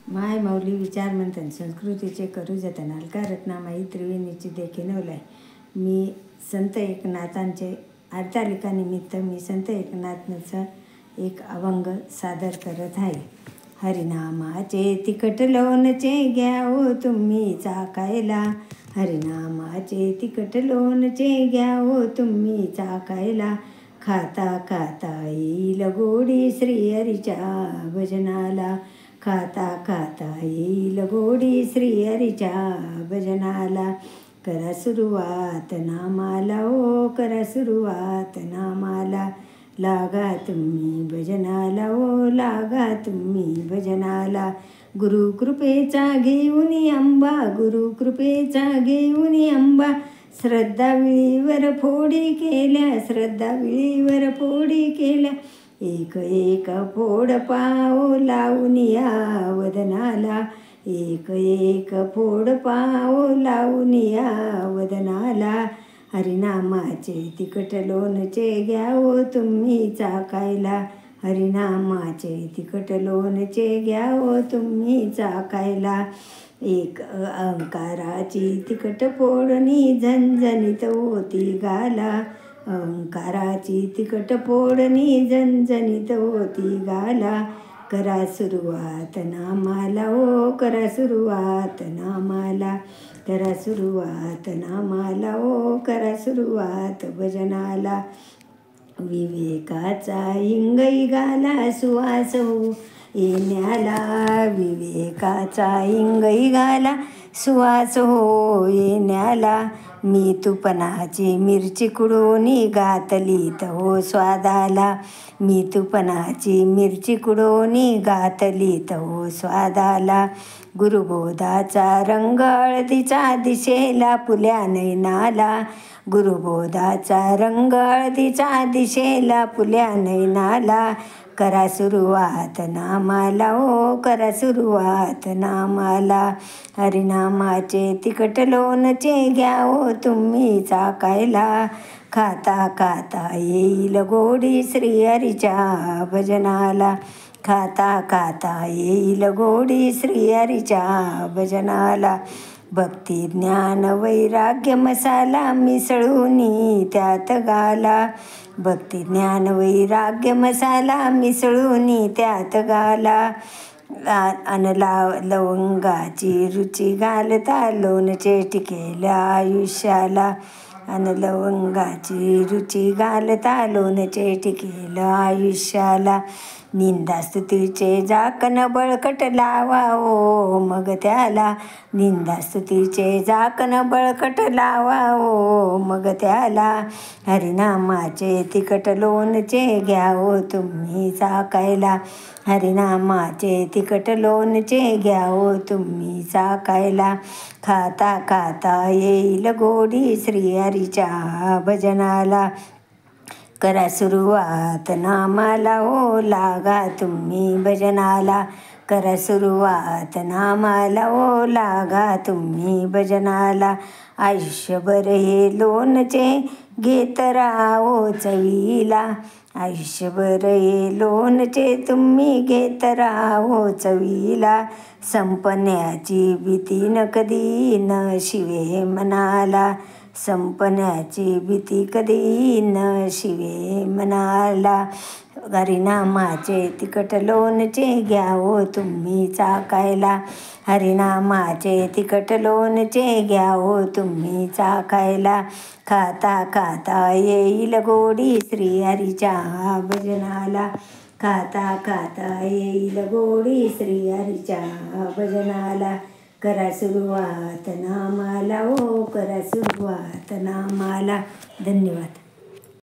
माय माऊली विचार मंथन संस्कृतीचे करू जतन अलका रत्नामाई त्रिवेणीची देखी नवलाय. मी संत एकनाथांचे हरतालिकानिमित्त मी संत एकनाथांचं एक अभंग सादर करत आहे. हरिनामाचे तिखट लोणचे घ्या ओ तुम्ही चाखायला, हरिनामाचे तिखट लोणचे घ्या ओ तुम्ही चाखायला, खाता खाता येईल गोडी श्रीहरीच्या भजनाला, खाता खाता येईल गोडी श्रीहरीच्या भजनाला. करा सुरुवात नामाला ओ करा सुरुवात नामाला, लागा तुम्ही भजनाला ओ लागा तुम्ही भजनाला. गुरुकृपेचा घेऊन अंबा गुरुकृपेचा घेऊन अंबा, श्रद्धा विळीवर फोडी केल्या श्रद्धा विळीवर फोडी केल्या. एक एक फोड पाव लावून या वदनाला, एक एक फोड पाव लावून या वदनाला. हरिनामाचे तिखट लोणचे घ्या ओ तुम्ही चाखायला, हरिनामाचे तिखट लोणचे घ्या ओ तुम्ही चाखायला. एक अहंकाराची तिखट फोडणी झणझणीत होती गाला, अहंकाराची तिखट फोडणी झणझणीत होती गाला. करा सुरुवात नामाला ओ करा सुरुवात नामाला, करा सुरुवात नामाला ओ करा सुरुवात भजनाला. विवेकाचा इंगई गाला सुवास हो येण्याला, विवेकाचा इंगई गाला सुवास हो येण्याला. मी तुपणाची मिरची कुडोनी घातली हो स्वादाला, मी तुपणाची मिरची कुडोनी घातली हो स्वादाला. गुरुबोधाचा रंग हळदीचा दिशेला फुल्या नयनाला, गुरुबोधाचा रंग हळदीचा दिशेला फुल्या नयनाला. करा सुरुवात नामाला ओ करा सुरुवात नामाला. हरिनामाचे तिखट लोणचे घ्या ओ तुम्ही चाखायला, खाता खाता येईल गोडी श्रीहरीच्या भजनाला, खाता खाता येईल गोडी श्रीहरीच्या भजनाला. भक्ती ज्ञान वैराग्य मसाला मिसळूनी त्यात घाला, भक्ती ज्ञान वैराग्य मसाला मिसळूनी त्यात घाला. लवंगाची रुची घालता लोणचे टिकेल आयुष्याला, लवंगाची रुची घालता लोणचे टिकेल आयुष्याला. निंदास्तुतीचे झाकण बळकट लावा ओ मग त्याला, निंदास्तुतीचे झाकण बळकट लावा ओ मग त्याला. हरिनामाचे तिखट लोणचे घ्या ओ तुम्ही चाखायला, हरिनामाचे तिखट लोणचे घ्या ओ तुम्ही चाखायला. खाता खाता येईल गोडी श्रीहरीच्या भजनाला, करा सुरुवात नामाला ओ लागा तुम्ही भजनाला, करा सुरुवात नामाला ओ लागा तुम्ही भजनाला. आयुष्यभर हे लोणचे घेत राहो चवीला, आयुष्यभर हे लोणचे तुम्ही घेत राहो चवीला. संपण्याची भीती न कधी न शिवे मनाला, संपण्याची भीती कधी न शिवे मनाला. हरिनामाचे तिखट लोणचे घ्या ओ तुम्ही चाखायला, हरिनामाचे तिखट लोणचे घ्या ओ तुम्ही चाखायला. खाता खाता येईल गोडी श्रीहरीच्या भजनाला, खाता खाता येईल गोडी श्रीहरीच्या भजनाला. करा सुरुवात नामाला ओ करा सुरुवात नामाला. धन्यवाद.